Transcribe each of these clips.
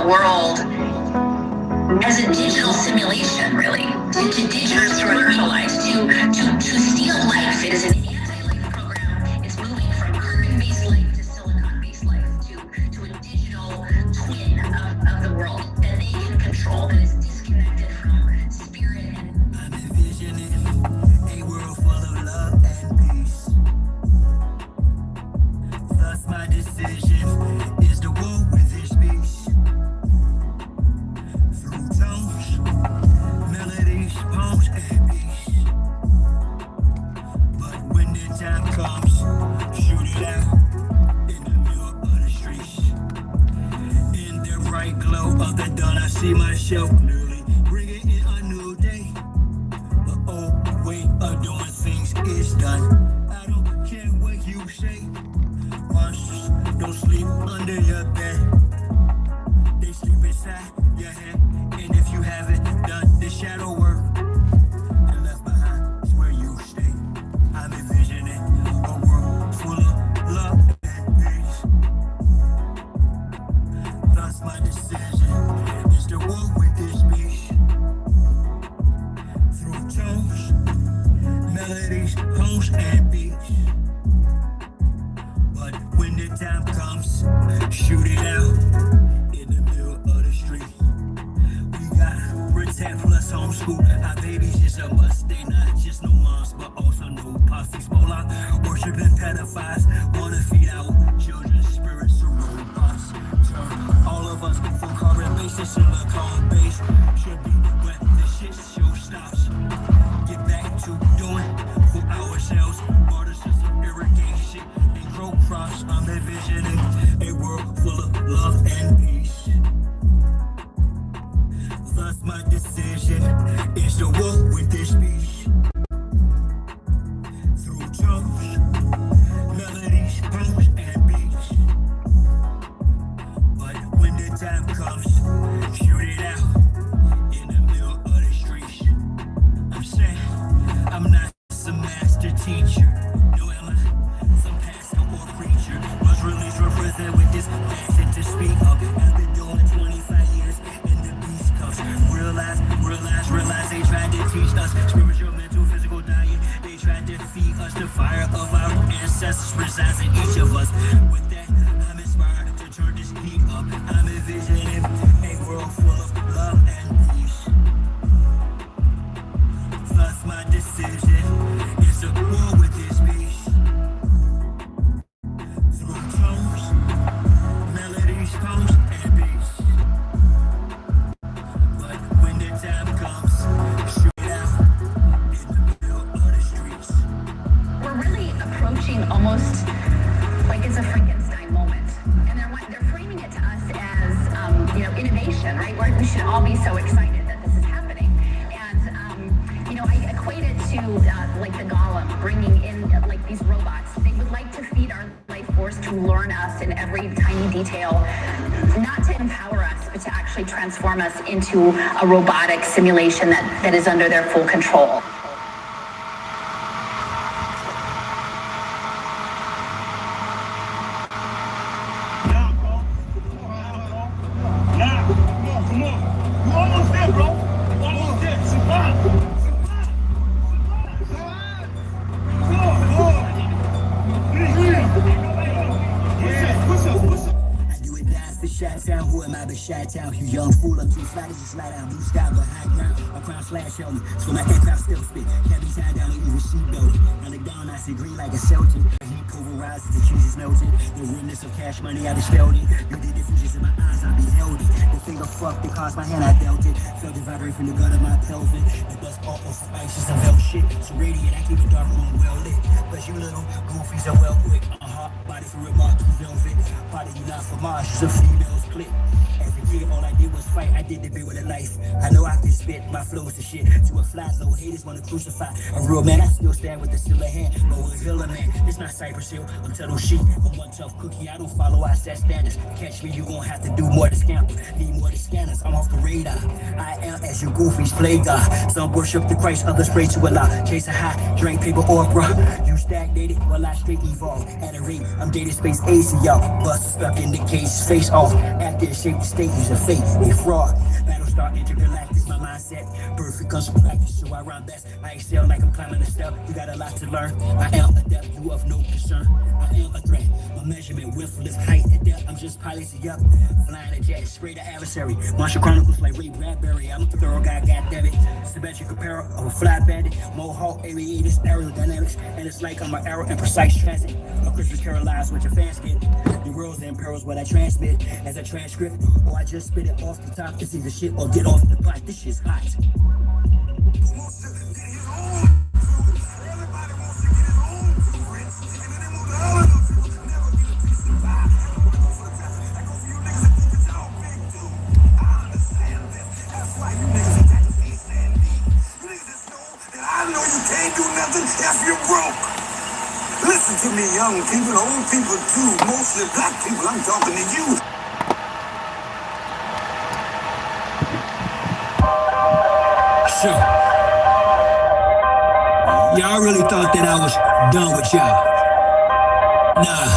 the world as a digital simulation, really, to digitalize, to steal life. It is an anti-life program. It's moving from carbon-based life to silicon-based life, to a digital twin of the world that they can control, that is disconnected from spirit. I'm envisioning a world full of love and peace. Thus my decision is to war with this beast. Through tones, melodies, poems, and beats. But when the time comes, shoot it out in the middle of the streets. In the bright glow of the dawn, I see myself clearly, bringing in a new day. The old way of doing things is done. I don't care what you say. Monsters don't sleep under your bed. They sleep inside your head. And if you haven't done the shadow work, you're left behind is where you stay. I'm envisioning a world full of love and peace. Thus my decision is to walk with this beast. Through tones, melodies, poems, and beats. But when the time comes, shoot it out in the middle of the street. We got Protect plus homeschool. Our babies just a must. They not just no moms, but also no puppies. Mola, worshiping pedophiles. Wanna feed our children's spirits to robots. Turn all of us from carbon based to silicone based. Should be when the shit show stops. Get back to doing for ourselves. Barter system irrigation and grow crops. I'm envisioning a world full of love and peace. Thus my decision is to walk with this beast. Through tones, melodies, poems, and beats. But when the time comes, shoot it out in the middle of the streets. I'm saying I'm not some master teacher. No, am I some pastor or preacher? Was released represent with this passion to speak up. I've been doing 25 years in the beast cuffs. Realize they tried to teach us spiritual, mental, physical diet. They tried to feed us the fire of our ancestors resides in each of us. With that, I'm inspired to turn this heat up. I'm envisioning a world full of love and peace. Thus my decision is to war with this beast. Through tones, melodies, poems, and beats. But when the time comes, shoot it out in the middle of the streets. We're really approaching almost like it's a Frankenstein moment, and they're framing it to us as innovation, right? We should all be so excited that this is happening, and I equate it to like the golem bringing in like these robots. They would like to feed our life force to learn us in every tiny detail, not to empower us, but to actually transform us into a robotic simulation that is under their full control. Come on. You almost there, bro. Almost there. Survive. Chi-town, who am I but Chi-town? You young fool, I'm too fly to just slide down. Blue sky but high ground, a crown slash helmet. So my aircraft still spit, can't be tied down, even seatbelt. Run it down, I see green like a Celtic. Heat pulverizes, the cheese is melted. The witness of cash money, I dispelled it. You did the fusions in my eyes, I beheld it. The finger fucked, it caused my hand, I dealt it. Felt it vibrate from the gut of my pelvic. The dust off of spices and felt shit. So radiant, I keep it dark room well lit. But you little goofies are well quick. Body for remark, velvet. Body you not for Mars, she's a female's clip. As a kid, all I did was fight. I did get the bit with a knife. I know I can spit my flows and shit to a fly low. Haters wanna crucify a real man. I still stand with the silver hand, but we're healing man. It's not Cypress Hill, I'm Tuttle Sheep. I'm one tough cookie, I don't follow our set standards. Catch me, you gon' have to do more to scamper. Need more to scanners, I'm off the radar. I am as you goofies play God. Some worship the Christ, others pray to Allah. Chase a high, drink paper or bruh. You stagnated, well I straight evolve. At a rate, I'm dated space AC, y'all. Bust stuck in the case, face off. After the shape, the state, use a fake, a fraud. Battlestar intergalactic, my mindset. Perfect comes from practice, so I rhyme best. I excel like I'm climbing a step. You got a lot to learn. I am a depth, you of no concern. I am a threat. My measurement, width, lift, height, and depth. I'm just piloting up. Flying a jet, spray the adversary. Martial Chronicles like Ray Bradbury. I'm a thorough guy, goddammit. Symmetric apparel of a fly bandit. Mohawk, aviators, aerodynamics. And it's like I'm an arrow in precise transit. A Christmas Carol lies what your fans get. The world's in perils what I transmit as a transcript. Or I just spit it off the top. It's either shit or get off the pot. This shit's hot. Listen to me, young people, old people too, mostly black people, I'm talking to you. Sure. Y'all really thought that I was done with y'all. Nah.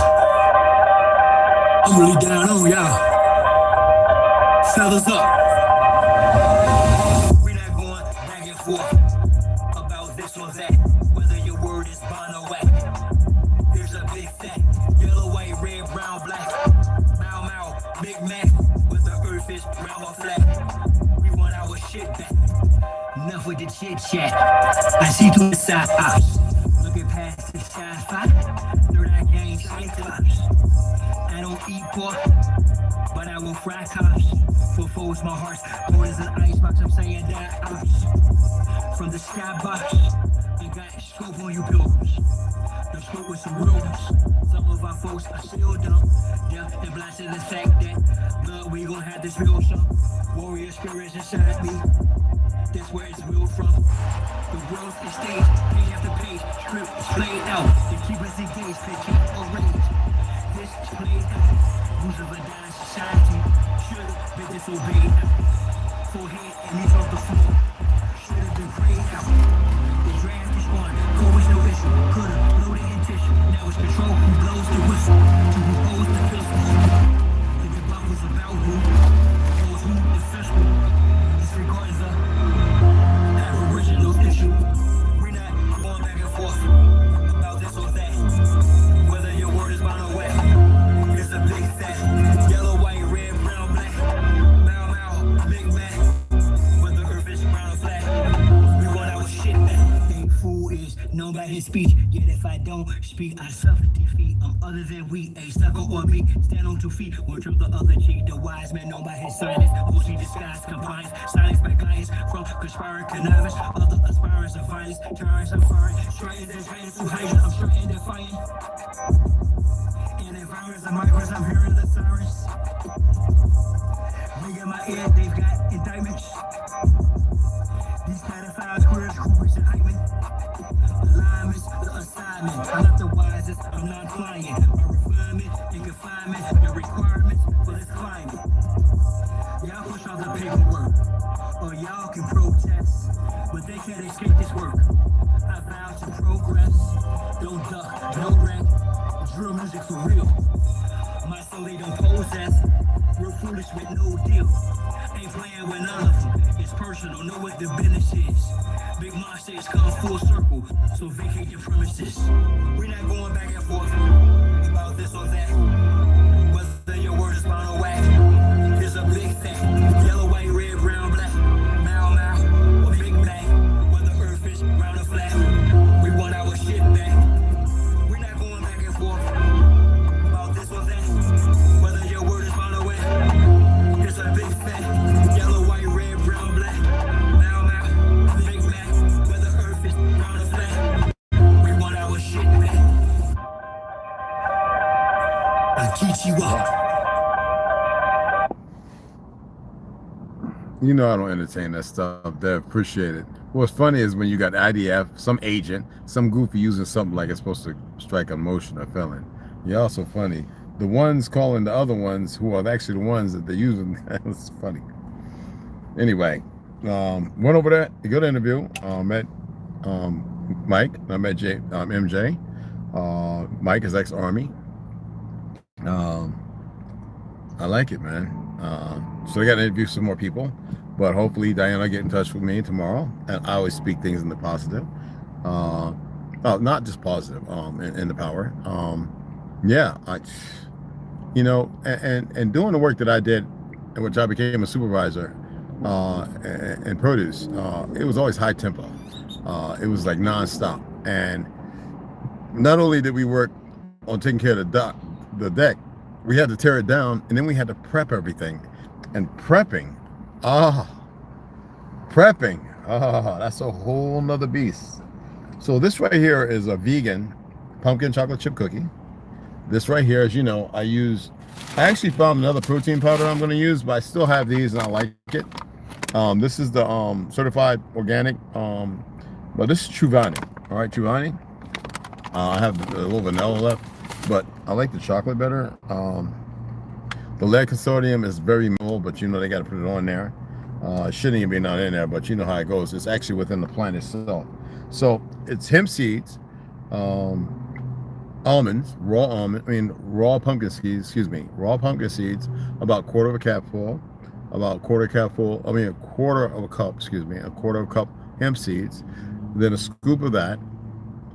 I'm really down on y'all. Fellas up. We're not going back and forth about this or that, whether your word is bond or whack. Here's a big fat, yellow, white, red, brown, black. Mau Mau, Big Mac, with the earth is round or flat. We want our shit back. Enough with the chit chat. I see through the side eyes. Looking past the side spot. Third eye gang, cyclops. I don't eat pork, but I will fry cops. For foes, my heart's cold as an icebox. I'm saying that from the skybox. I got scope on you pilgrims. The scope with some real ones. Some of our folks are still dumb. Deaf and blind to the fact that blood, we gon' have this real show. Warrior spirits inside me. That's where it's real from. The world's a stage, page after page, script is played out. They keep us engaged, pitching or rage. This is played out. Rules of a dying society should have been disobeyed. Forehead and knees off the floor should have been prayed out. The draft is on, COVID no issue. Could've loaded in tissue. Now it's control who blows the whistle, to who holds the pistol. The debate was about who knows who the fiscal. Disregards the original issue. We're not going back and forth about this or that, whether your word is bond or wet. It's a big fat, yellow, white, red, brown, black. Mau Mau, Big Mac, whether earth is brown or flat. We want our shit back. Big fool is known by his speech, yet if I don't speak, I suffer defeat. I'm other than weak, a sucker or me. Stand on 2 feet, one trip the other cheek. The wise man known by his silence, mostly disguised compliance. Silence by clients from conspiring connivance. Other aspirants of violence, tyrants of fire. Straight as hands through hydra, I'm straight and defiant. In environs of migrants, I'm hearing the sirens. Ring in my ear, they've got indictments. These pedophiles, queers, cougars, and hype men. Alignments, the assignment. I'm not the wisest, I'm not flying. My refinement and confinement, the requirements for this climate. Y'all push all the paperwork, or y'all can protest, but they can't escape this work. I vow to progress, don't duck, no wreck. Drill music for real. My soul they don't possess. Real foolish with no deal. Ain't playing with none of them. It's personal, know what the business is. Big monsters come full circle, so vacate your premises. We're not going back and forth about this or that, whether your word is bond or whack. There's a big fat, yellow, white, red, brown, black. Mau Mau, or Big Mac, whether earth is round or flat. We want our shit back. We're not going back and forth about this or that, whether your word is bond or whack. There's a big fat, yellow, white, red, brown, black. Mau Mau, Big Mac, whether earth is round or flat. We want our shit back. I teach you up. You know I don't entertain that stuff. They appreciate it. What's funny is when you got IDF, some agent, some goofy using something like it's supposed to strike a motion or felon. You're also funny. The ones calling the other ones who are actually the ones that they're using. It's funny. Anyway, went over there. A good interview. Met Mike. I met MJ. Mike is ex-Army. I like it, man. So I got to interview some more people, but hopefully Diana will get in touch with me tomorrow. And I always speak things in the positive. Not just positive, in the power. Yeah, and doing the work that I did, in which I became a supervisor in produce, it was always high tempo. It was like nonstop. And not only did we work on taking care of the deck, we had to tear it down, and then we had to prep everything. And prepping, that's a whole nother beast. So this right here is a vegan pumpkin chocolate chip cookie. This right here, as you know, I actually found another protein powder I'm going to use, but I still have these and I like it. This is the certified organic, but this is Chuvani. All right, Chuvani. I have a little vanilla left, but I like the chocolate better. The lead consortium is very minimal, but you know they got to put it on there. It shouldn't even be not in there, but you know how it goes. It's actually within the plant itself. So it's hemp seeds, almonds, raw pumpkin seeds. Raw pumpkin seeds, about a quarter of a cup. A quarter of a cup hemp seeds. Then a scoop of that,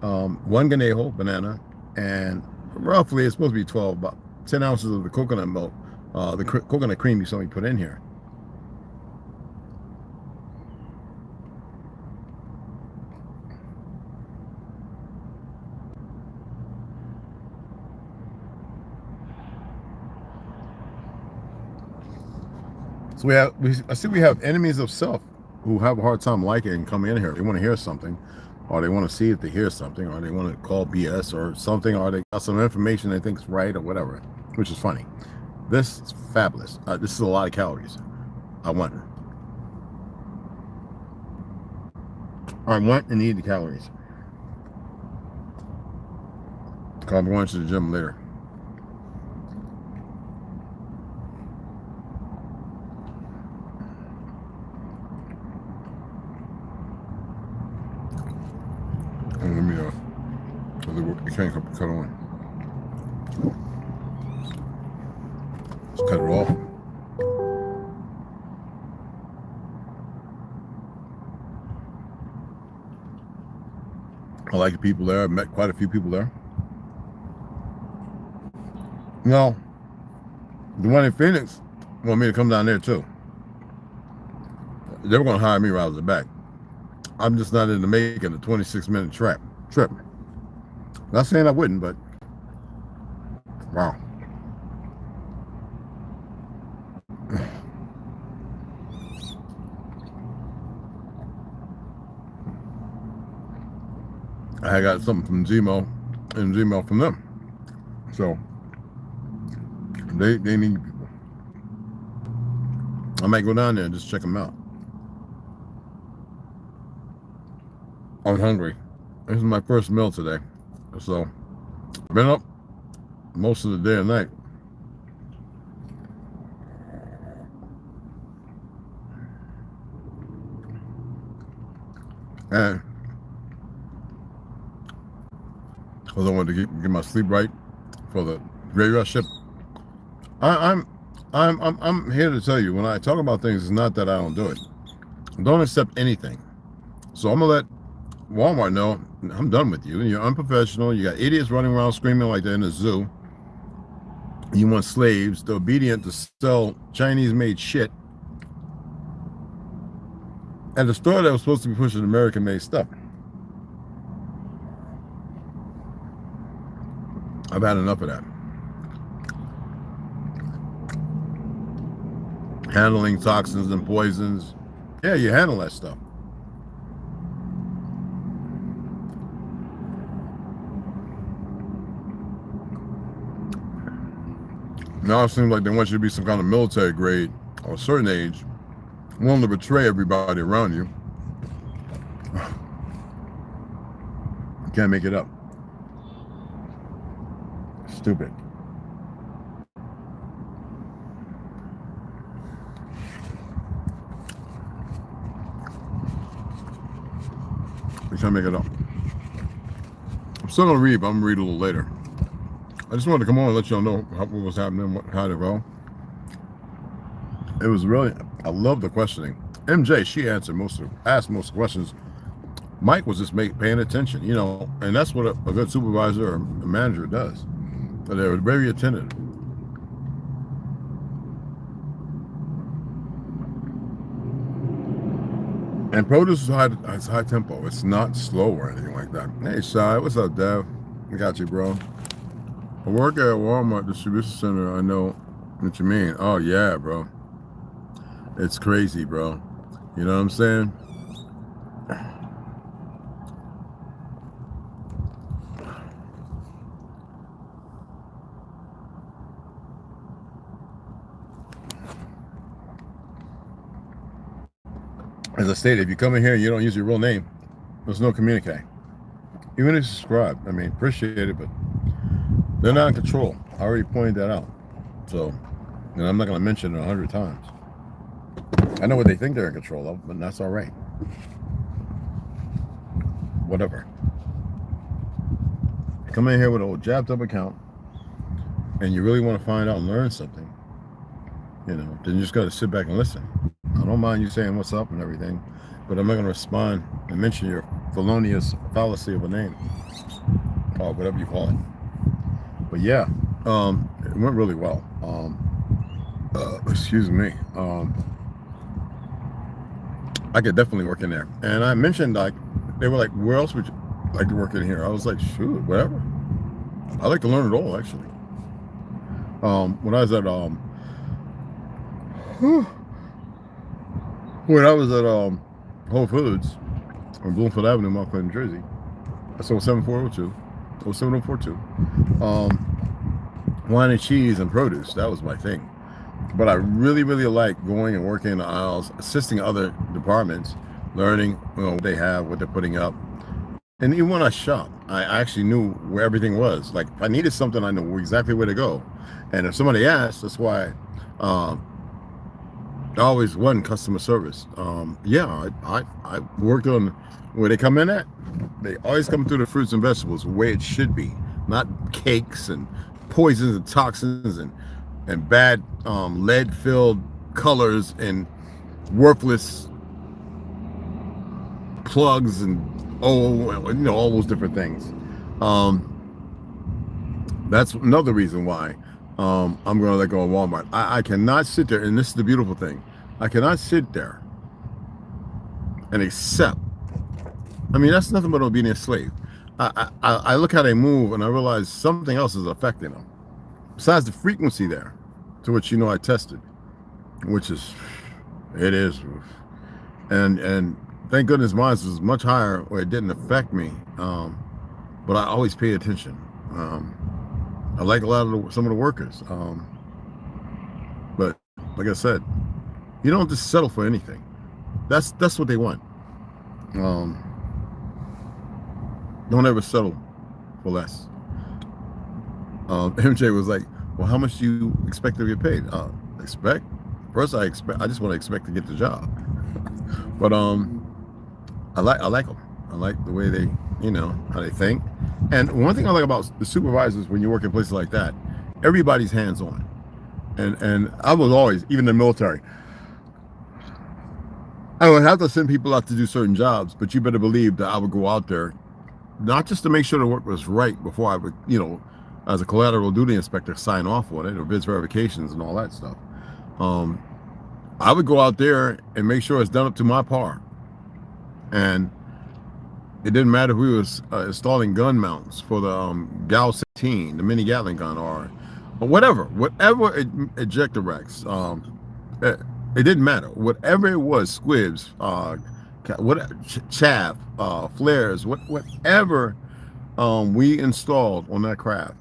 one ganejo banana, and roughly it's supposed to be about 10 ounces of the coconut milk, the coconut cream you saw me put in here. So I see we have enemies of self who have a hard time liking and come in here. They want to hear something, or they want to see if they hear something, or they want to call BS or something, or they got some information they think is right or whatever, which is funny. This is fabulous. This is a lot of calories. I wonder. I want and need the calories. I'm going to the gym later. Let me it can't cut on. Let's cut it off. I like the people there. I've met quite a few people there. No, the one in Phoenix want me to come down there too. They were going to hire me right out the back. I'm just not into making a 26-minute trip. Not saying I wouldn't, but wow. I got something from Zemo and Zemo from them. So they need people. I might go down there and just check them out. I'm hungry. This is my first meal today. So I've been up most of the day and night. And because I wanted to get my sleep right for the graveyard shift. I'm here to tell you, when I talk about things, it's not that I don't do it. I don't accept anything. So I'm gonna let Walmart know I'm done with you. You're unprofessional. You got idiots running around screaming like they're in a zoo. You want slaves, they're obedient to sell Chinese-made shit at a store that was supposed to be pushing American-made stuff. I've had enough of that. Handling toxins and poisons. Yeah, you handle that stuff. Now it seems like they want you to be some kind of military grade or a certain age willing to betray everybody around you. You can't make it up. Stupid. You can't make it up. I'm still gonna read, but I'm gonna read a little later. I just wanted to come on and let y'all know what was happening, how to go. It was really, I love the questioning. MJ, she answered asked most questions. Mike was just paying attention, you know, and that's what a good supervisor or a manager does. So they were very attentive. And produce is high tempo. It's not slow or anything like that. Hey, Shy, what's up, Dev? I got you, bro. I work at Walmart distribution center. I know what you mean. Oh yeah, bro. It's crazy, bro. You know what I'm saying? As I stated, if you come in here and you don't use your real name, there's no communique. Even if you subscribe, I mean, appreciate it, but they're not in control. I already pointed that out. So, and I'm not going to mention it 100 times. I know what they think they're in control of, but that's all right. Whatever. Come in here with a jabbed up account and you really want to find out and learn something, you know, then you just got to sit back and listen. I don't mind you saying what's up and everything, but I'm not going to respond and mention your felonious fallacy of a name or whatever you call it. But yeah, it went really well. Excuse me. I could definitely work in there. And I mentioned, like, they were like, where else would you like to work in here? I was like, shoot, whatever. I like to learn it all, actually. When I was at Whole Foods on Bloomfield Avenue, Mount Clinton, New Jersey, I sold 7042. Wine and cheese and produce, that was my thing. But I really, really like going and working in the aisles, assisting other departments, learning, you know, what they have, what they're putting up. And even when I shop, I actually knew where everything was. Like, if I needed something, I knew exactly where to go. And if somebody asked, that's why I always won customer service. Yeah, I worked on where they come in at. They always come through the fruits and vegetables, the way it should be, not cakes and poisons and toxins and bad lead-filled colors and worthless plugs and you know, all those different things. That's another reason why I'm going to let go of Walmart. I cannot sit there, and this is the beautiful thing. I cannot sit there and accept. I mean, that's nothing but being a slave. I look how they move, and I realize something else is affecting them. Besides the frequency there, to which, you know, I tested, which is, it is. And thank goodness mine was much higher where it didn't affect me. But I always pay attention. I like a lot of some of the workers. But like I said, you don't just settle for anything. That's what they want. Don't ever settle for less. MJ was like, well, how much do you expect to get paid? Expect? First, I just want to expect to get the job. But I like them. I like the way they, you know, how they think. And one thing I like about the supervisors when you work in places like that, everybody's hands-on. And I was always, even in the military, I would have to send people out to do certain jobs, but you better believe that I would go out there, not just to make sure the work was right before I would, you know, as a collateral duty inspector, sign off on it, or bids verifications and all that stuff. I would go out there and make sure it's done up to my par. And it didn't matter if we was installing gun mounts for the Gal 16, the mini Gatling gun, or whatever ejector racks. It didn't matter. Whatever it was, squibs, chaff, flares, whatever we installed on that craft.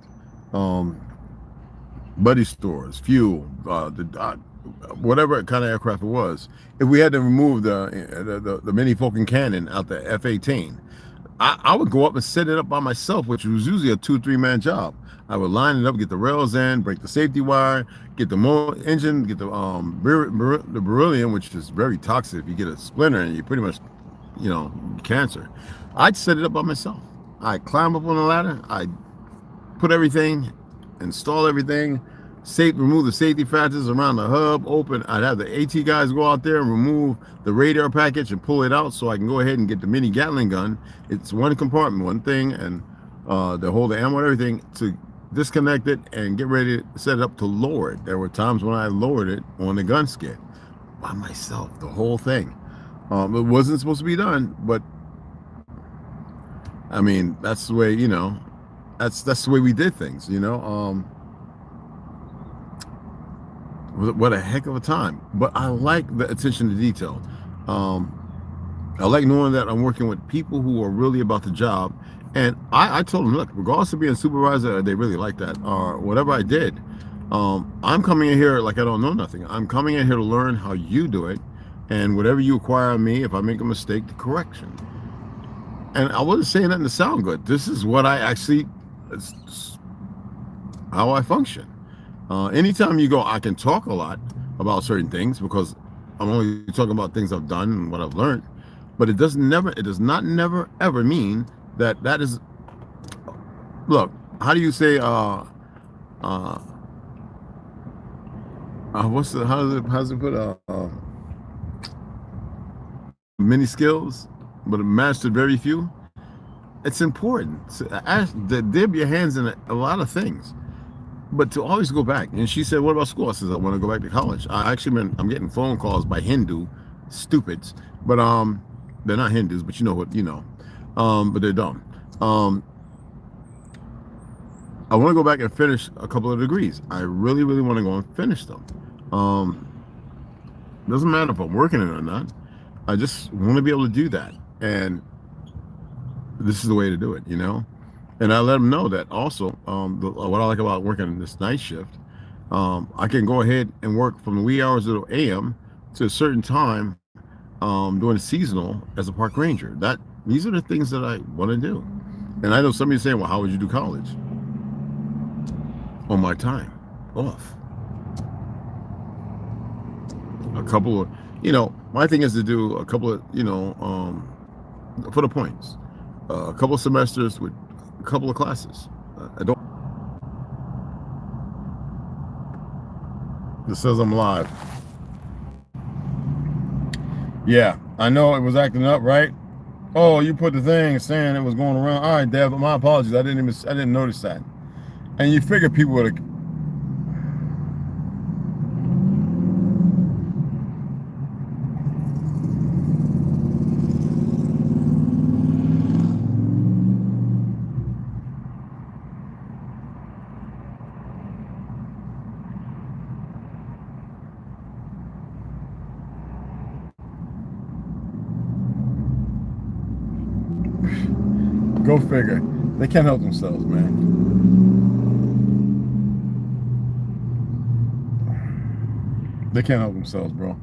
Buddy stores, fuel, whatever kind of aircraft it was, if we had to remove the mini Falcon cannon out the F-18, I would go up and set it up by myself, which was usually a 2-3 man job. I would line it up, get the rails in, break the safety wire, get the engine, get the beryllium, which is very toxic. If you get a splinter and you pretty much, you know, cancer. I'd set it up by myself. I'd climb up on the ladder. I'd put everything, install everything, remove the safety factors around the hub, open. I'd have the AT guys go out there and remove the radar package and pull it out so I can go ahead and get the mini Gatling gun. It's one compartment, one thing, and the hold the ammo and everything, to disconnect it and get ready to set it up to lower it. There were times when I lowered it on the gun skid by myself, the whole thing. It wasn't supposed to be done, but I mean, that's the way, you know, that's the way we did things, you know. What a heck of a time. But I like the attention to detail. I like knowing that I'm working with people who are really about the job. And I told them, look, regardless of being a supervisor, they really like that, or whatever I did, I'm coming in here like I don't know nothing. I'm coming in here to learn how you do it, and whatever you require of me, if I make a mistake, the correction. And I wasn't saying that to sound good. This is what I actually, it's how I function. Anytime you go, I can talk a lot about certain things because I'm only talking about things I've done and what I've learned, but it does not never ever mean that is. Look, how do you say how does it put many skills but mastered very few? It's important to dip your hands in a lot of things, but to always go back. And she said, what about school? I said, I want to go back to college. I'm getting phone calls by Hindu stupids, but they're not Hindus, but you know what, you know, but they're dumb. I want to go back and finish a couple of degrees. I really want to go and finish them. Doesn't matter if I'm working it or not. I just want to be able to do that, and this is the way to do it, you know. And I let them know that also, what I like about working this night shift, I can go ahead and work from the wee hours of the AM to a certain time during the seasonal as a park ranger. These are the things that I want to do. And I know somebody's saying, well, how would you do college? On my time off. A couple of, you know, my thing is to do a couple of, you know, for the points, a couple of semesters with a couple of classes. I don't. This says I'm live. Yeah, I know it was acting up, right? Oh, you put the thing saying it was going around. All right, Dad, but my apologies. I didn't notice that. And you figure people would have. Go figure. They can't help themselves, man. They can't help themselves, bro.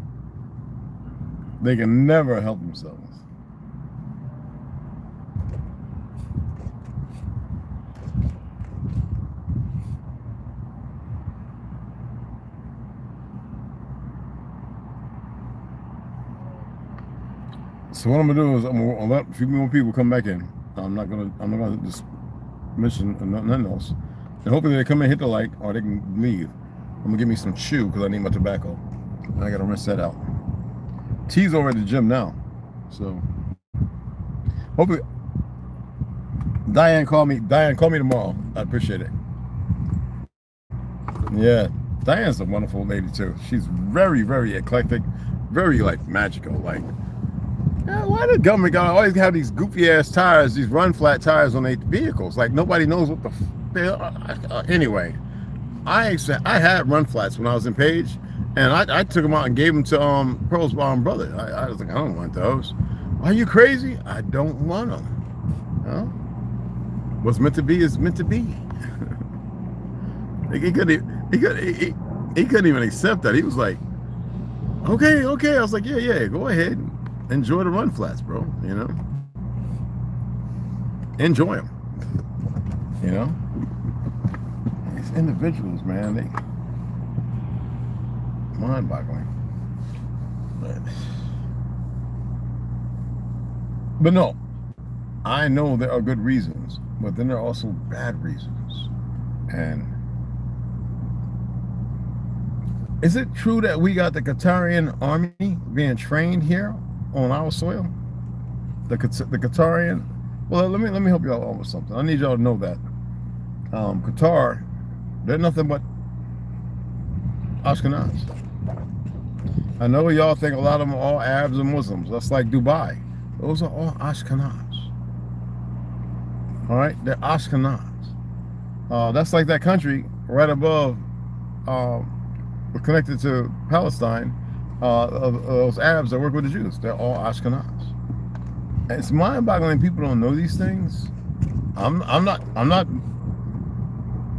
They can never help themselves. So what I'm gonna do is I'm gonna let a few more people come back in. I'm not gonna just mention nothing else. And hopefully they come and hit the like, or they can leave. I'm gonna give me some chew because I need my tobacco. And I gotta rinse that out. T's over at the gym now, so hopefully. Diane, call me tomorrow. I appreciate it. Yeah, Diane's a wonderful lady too. She's very eclectic, very like magical. Like, why the government gotta always have these goofy ass tires, these run flat tires on their vehicles? Like nobody knows what the anyway. I had run flats when I was in Page, and I took them out and gave them to Pearl's brother. I was like, I don't want those. Are you crazy? I don't want them. You know? What's meant to be is meant to be. He couldn't even accept that. He was like, Okay, okay. I was like, yeah, yeah, go ahead. Enjoy the run flats, bro. You know? Enjoy them. You know? These individuals, man, they mind-boggling. But no, I know there are good reasons, but then there are also bad reasons. And is it true that we got the Qatarian army being trained here on our soil? The Qatarian. Well, let me help you out with something. I need y'all to know that Qatar, they're nothing but Ashkenaz. I know y'all think a lot of them are all Arabs and Muslims. That's like Dubai. Those are all Ashkenaz. All right, they're Ashkenaz. That's like that country right above, connected to Palestine. Those Arabs that work with the Jews, they're all Ashkenaz. And it's mind-boggling. People don't know these things. I'm not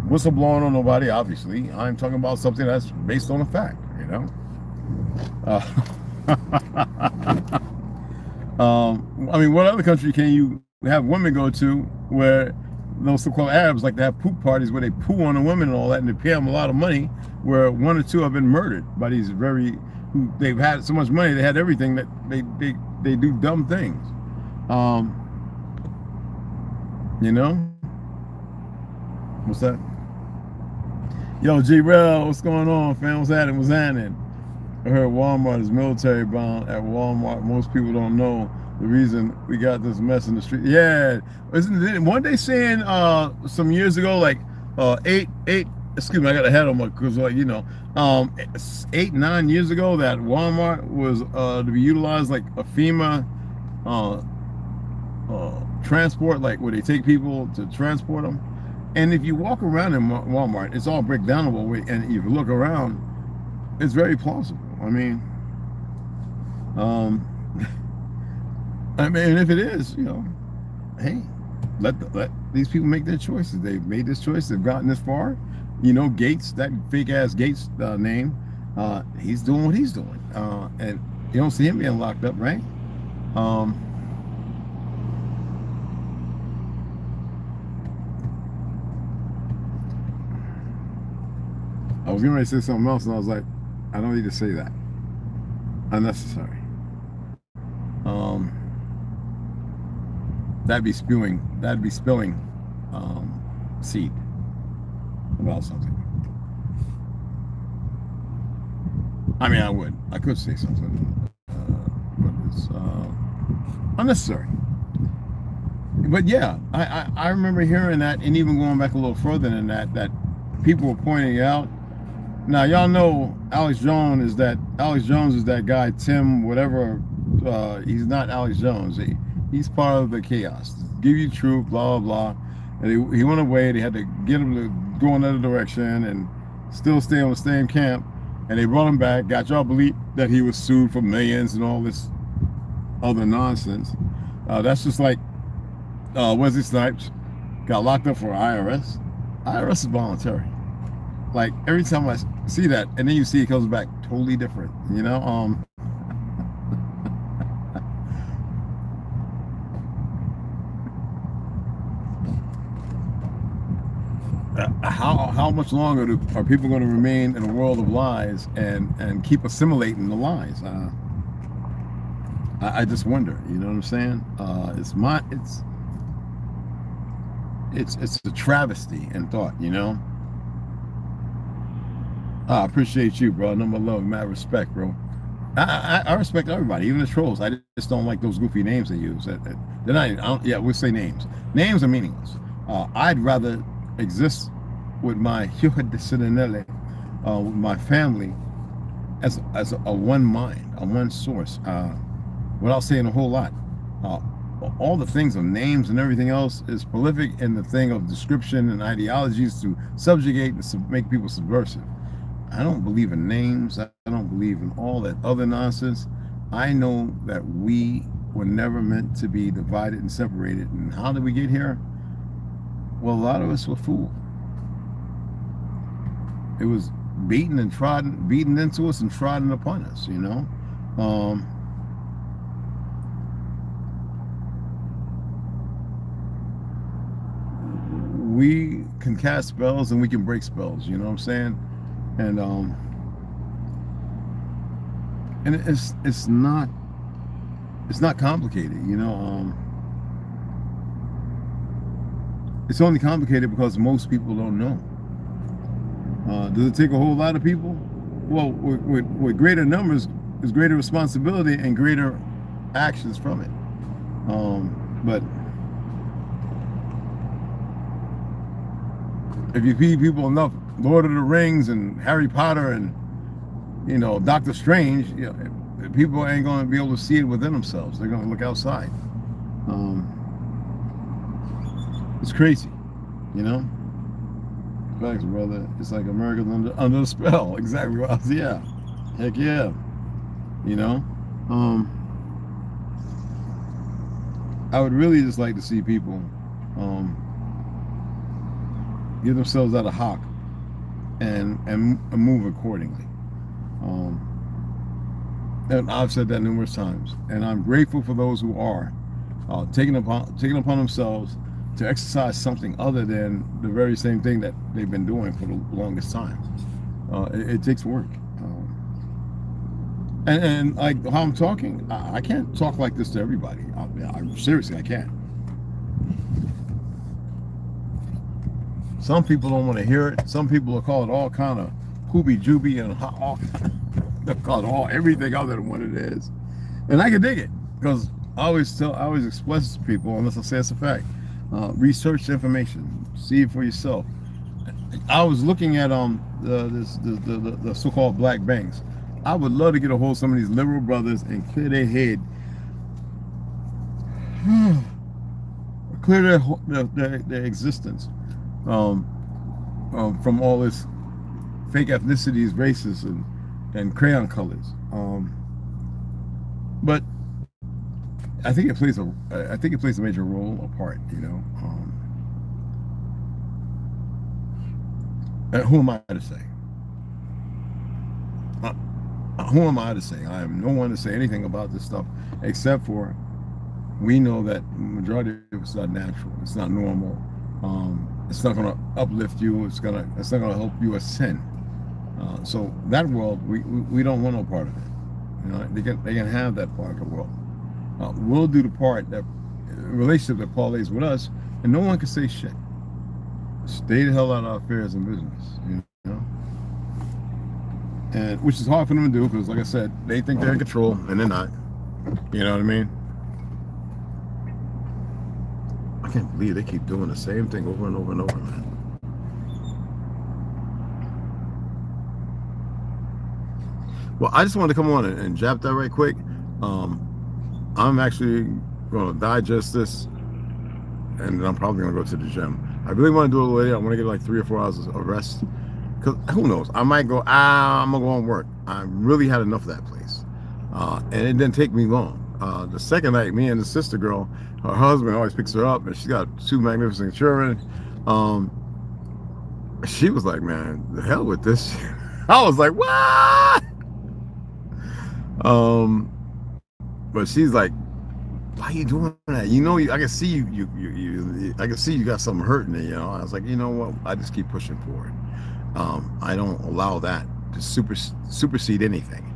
whistleblowing on nobody. Obviously, I'm talking about something that's based on a fact. You know. I mean, what other country can you have women go to where those so-called Arabs like to have poop parties where they poo on the women and all that, and they pay them a lot of money, where one or two have been murdered by these they've had so much money, they had everything that they do dumb things. You know? What's that? Yo, G-Rel, what's going on, fam? What's happening? I heard Walmart is military bound. At Walmart, most people don't know the reason we got this mess in the street. Yeah, weren't they saying some years ago, like excuse me, I got a head on my, because like, you know, 8-9 years ago, that Walmart was to be utilized like a FEMA transport, like where they take people to transport them. And if you walk around in Walmart, it's all brick downable, and if you look around, it's very plausible. I mean, if it is, you know, hey, let these people make their choices. They've made this choice. They've gotten this far. You know, Gates, that fake ass Gates name, he's doing what he's doing, and you don't see him being locked up, right? I was getting ready to say something else, and I was like, I don't need to say that. Unnecessary. That'd be spilling seed about something. I mean, I could say something, but it's unnecessary. But yeah, I remember hearing that, and even going back a little further than that people were pointing out. Now y'all know Alex Jones is that guy, Tim whatever. He's not Alex Jones. He's part of the chaos. Give you truth, blah blah blah. And he went away. They had to get him to go another direction and still stay on the same camp. And they brought him back. Got y'all believe that he was sued for millions and all this other nonsense. That's just like Wesley Snipes got locked up for IRS. IRS is voluntary. Like every time I see that, and then you see it comes back totally different, you know. How much longer are people going to remain in a world of lies and keep assimilating the lies? I just wonder. You know what I'm saying? It's a travesty in thought. You know. I appreciate you, bro. Number love, mad respect, bro. I respect everybody, even the trolls. I just don't like those goofy names they use. They're not. Yeah, we'll say names. Names are meaningless. I'd rather exist with my with my family as a one mind, a one source, without saying a whole lot. All the things of names and everything else is prolific in the thing of description and ideologies to subjugate and make people subversive. I don't believe in names. I don't believe in all that other nonsense. I know that we were never meant to be divided and separated. And how did we get here? Well, a lot of us were fooled. It was beaten into us and trodden upon us, you know. We can cast spells and we can break spells, you know what I'm saying? And it's not complicated, you know. It's only complicated because most people don't know. Does it take a whole lot of people? Well, with greater numbers is greater responsibility and greater actions from it. But if you feed people enough Lord of the Rings and Harry Potter and, you know, Doctor Strange, you know, people ain't going to be able to see it within themselves. They're going to look outside. It's crazy, you know. Thanks, brother. It's like America's under the spell. Exactly. Yeah. Heck yeah. You know. I would really just like to see people get themselves out of hock and move accordingly. And I've said that numerous times, and I'm grateful for those who are taking upon themselves to exercise something other than the very same thing that they've been doing for the longest time. It takes work. And like how I'm talking, I can't talk like this to everybody. Seriously, I can't. Some people don't want to hear it. Some people will call it all kind of hoobie-jooby and they'll call it everything other than what it is. And I can dig it, because I always express to people, unless I say it's a fact. Research the information, see it for yourself. I was looking at the so-called black banks. I would love to get a hold of some of these liberal brothers and clear their head, clear their existence from all this fake ethnicities, races, and crayon colors. But I think it plays a major role, a part, you know. Who am I to say? Who am I to say? I am no one to say anything about this stuff, except for we know that the majority of it's not natural. It's not normal. It's not going to uplift you. It's not going to help you ascend. So that world, we don't want no part of it. You know, they can have that part of the world. We'll do the part, that relationship that parlays with us, and no one can say shit. Stay the hell out of our affairs and business, you know. And which is hard for them to do, because, like I said, they think they're in control, and they're not. You know what I mean? I can't believe they keep doing the same thing over and over and over, man. Well, I just wanted to come on and jab that right quick. I'm actually going to digest this, and then I'm probably going to go to the gym. I really want to do it later. I want to get like 3 or 4 hours of rest. Because who knows? I might go, I'm going to go and work. I really had enough of that place. And it didn't take me long. The second night, me and the sister girl, her husband always picks her up, and she's got 2 magnificent children. She was like, man, the hell with this shit. I was like, what? But she's like, why are you doing that? You know, I can see you I can see you got something hurting it, you know. I was like, you know what? I just keep pushing forward. I don't allow that to supersede anything.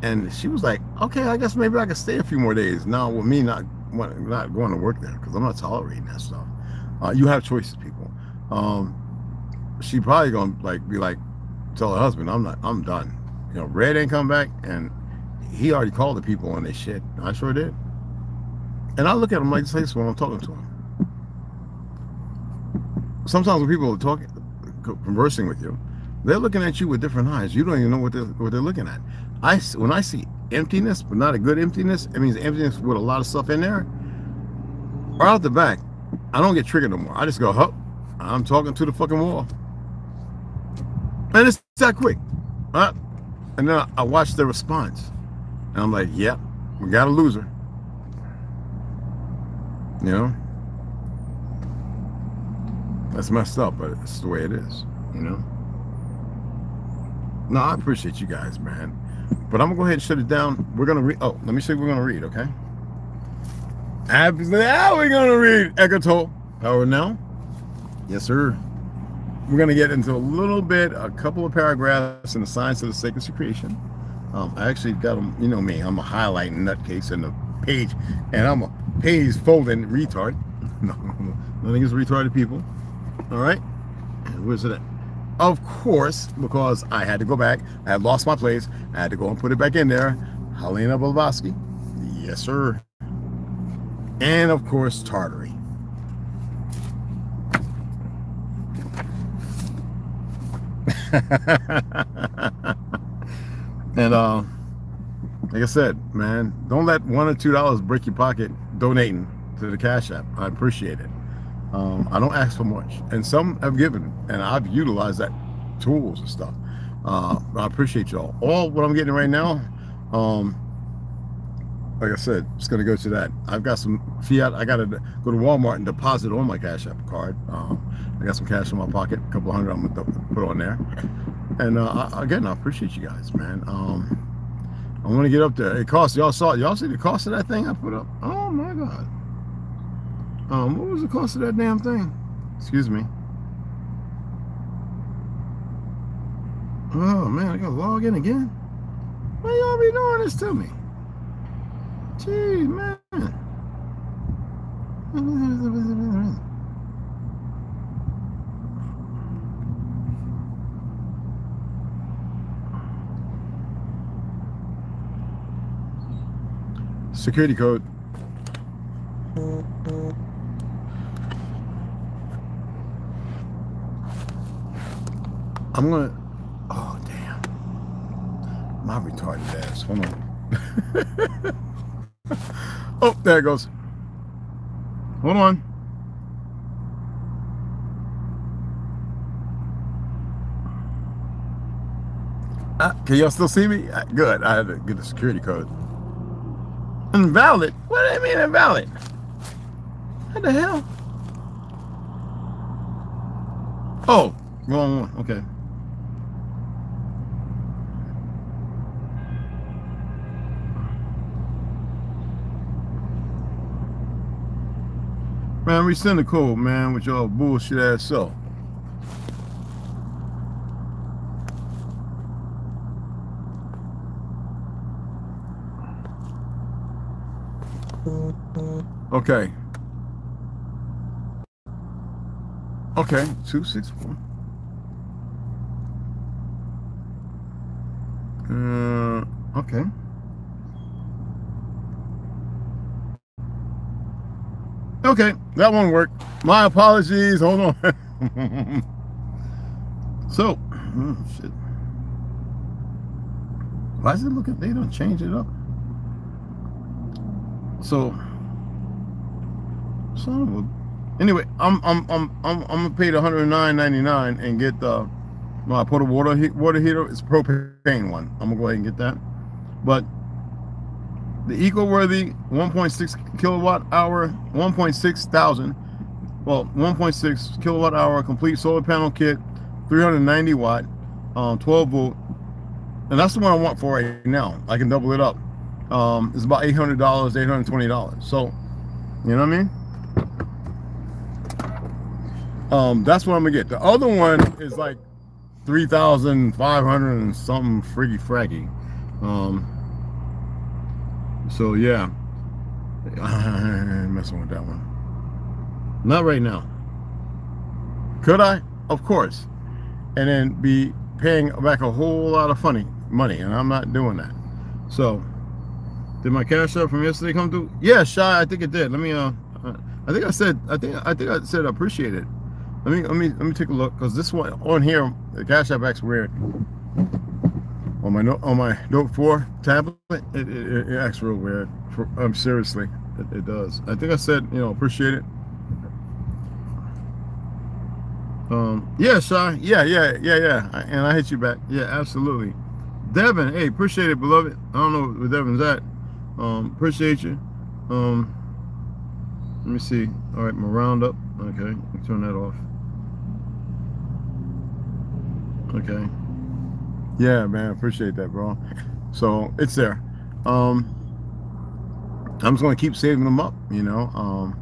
And she was like, okay, I guess maybe I can stay a few more days. Now, with me not going to work there, because I'm not tolerating that stuff. You have choices, people. She probably gonna be like, tell her husband, I'm done. You know, Red ain't come back, and he already called the people on this shit. I sure did. And I look at him like this when I'm talking to him. Sometimes when people are conversing with you, they're looking at you with different eyes. You don't even know what they're looking at. When I see emptiness, but not a good emptiness, it means emptiness with a lot of stuff in there, or out the back, I don't get triggered no more. I just go, huh, I'm talking to the fucking wall. And it's that quick. And then I watch their response. And I'm like, yep, we got a loser. You know? That's messed up, but it's the way it is, you know? No, I appreciate you guys, man. But I'm gonna go ahead and shut it down. We're gonna read. Oh, let me see what we're gonna read, okay? Absolutely. How are we gonna read Eckhart Tolle? Power now? Yes, sir. We're gonna get into a couple of paragraphs in the science of the sacredness of creation. I actually got them. You know me. I'm a highlighting nutcase in the page, and I'm a page folding retard. No, nothing is retarded people. All right. And where's it at? Of course, because I had to go back. I had lost my place. I had to go and put it back in there. Helena Blavatsky. Yes, sir. And of course, Tartary. And like I said, man, don't let $1 or $2 break your pocket donating to the Cash App. I appreciate it. I don't ask for much, and some have given, and I've utilized that tools and stuff. I appreciate y'all. All what I'm getting right now, like I said, it's gonna go to that. I've got some fiat. I gotta go to Walmart and deposit on my Cash App card. I got some cash in my pocket, a couple hundred I'm gonna put on there. And again, I appreciate you guys, man. I want to get up there. It costs, y'all see the cost of that thing I put up? Oh my God. What was the cost of that damn thing? Excuse me. Oh man, I gotta log in again. Why y'all be doing this to me? Jeez, man. Security code. I'm gonna, oh damn, my retarded ass, hold on. Oh, there it goes. Hold on. Can y'all still see me? Good, I had to get the security code. Invalid? What do you mean invalid? What the hell? Oh, wrong one, okay. Man, resend the code, man, with y'all bullshit ass self. Okay. Okay, 264. Okay. Okay, that one worked. My apologies. Hold on. So, oh shit. Why is it looking? They don't change it up. So, son of a. Anyway, I'm gonna pay the $109.99 and get the my portable water heater. It's a propane one. I'm gonna go ahead and get that. But the eco-worthy 1.6 kilowatt hour, 1.6 thousand, well, 1.6 kilowatt hour complete solar panel kit, 390 watt, 12 volt, and that's the one I want for right now. I can double it up. It's about $800, $820. So, you know what I mean? That's what I'm gonna get. The other one is like 3,500 and something friggy fraggy. So yeah, I'm messing with that one. Not right now. Could I? Of course. And then be paying back a whole lot of money, and I'm not doing that. So, did my Cash App from yesterday come through? Yeah, Shy, I think it did. Let me I think I said I appreciate it. Let me take a look, because this one on here, the Cash App acts weird. On my Note 4 tablet, it acts real weird. Seriously, it does. I think I said, you know, appreciate it. Yeah, Shy. Yeah. And I hit you back. Yeah, absolutely. Devin, hey, appreciate it, beloved. I don't know where Devin's at. Appreciate you. Let me see. All right, my roundup. Okay, turn that off. Okay. Yeah, man, appreciate that, bro. So it's there. Um, I'm just gonna keep saving them up, you know.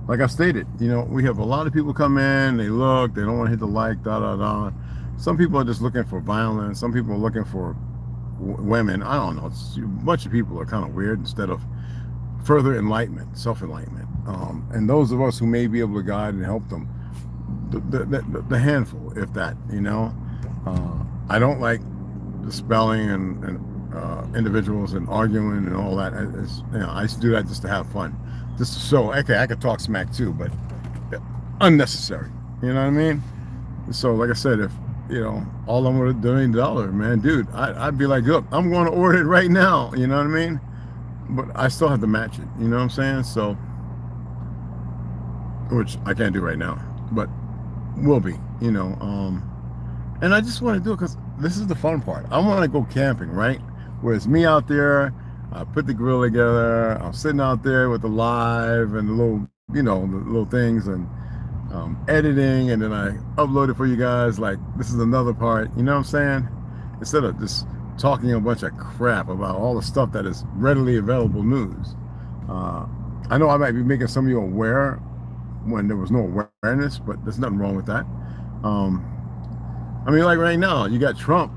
Like I stated, you know, we have a lot of people come in, they look, they don't want to hit the like, da da da. Some people are just looking for violence. Some people are looking for women. I don't know. It's, a bunch of people are kind of weird instead of further enlightenment, self-enlightenment. And those of us who may be able to guide and help them, the handful, if that, you know. I don't like dispelling and individuals and arguing and all that. You know, I used to do that just to have fun, just to show, okay, I could talk smack too, but unnecessary. You know what I mean? So, like I said, if you know, all I'm gonna donate $1, man, dude, I'd be like, look, I'm going to order it right now. You know what I mean? But I still have to match it. You know what I'm saying? So, which I can't do right now, but will be. You know, and I just want to do it because this is the fun part. I want to go camping, right? Where it's me out there, I put the grill together, I'm sitting out there with the live and the little, you know, the little things and editing, and then I upload it for you guys. Like, this is another part, you know what I'm saying? Instead of just talking a bunch of crap about all the stuff that is readily available news. I know I might be making some of you aware when there was no awareness, but there's nothing wrong with that. I mean, like right now, you got Trump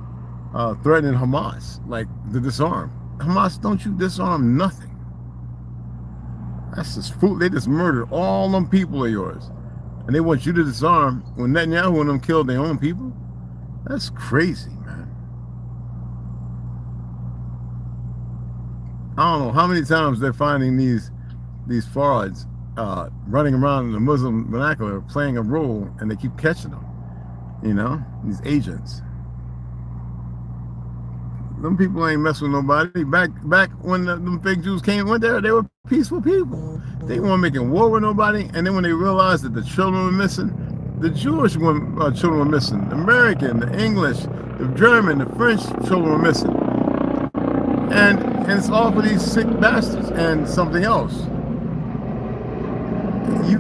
threatening Hamas, like, to disarm. Hamas, don't you disarm nothing. That's just food. They just murdered all them people of yours. And they want you to disarm when Netanyahu and them killed their own people? That's crazy, man. I don't know how many times they're finding these frauds running around in the Muslim vernacular playing a role, and they keep catching them. You know, these agents. Them people ain't messing with nobody. Back when them fake Jews went there, they were peaceful people. They weren't making war with nobody. And then when they realized that the children were missing, the Jewish children were missing, the American, the English, the German, the French children were missing. And it's all for these sick bastards. And something else. You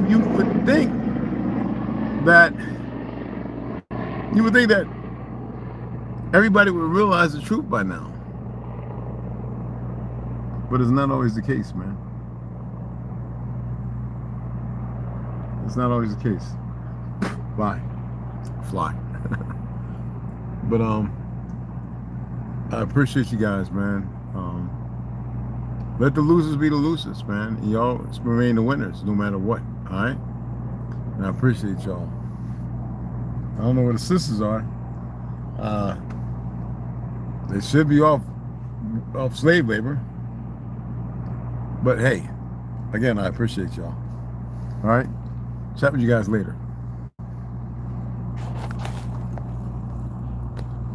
would think that everybody would realize the truth by now. But it's not always the case, man. It's not always the case. Fly. But I appreciate you guys, man. Let the losers be the losers, man. Y'all remain the winners no matter what. All right? And I appreciate y'all. I don't know where the sisters are. They should be off slave labor. But hey, again, I appreciate y'all. All right? Chat with you guys later.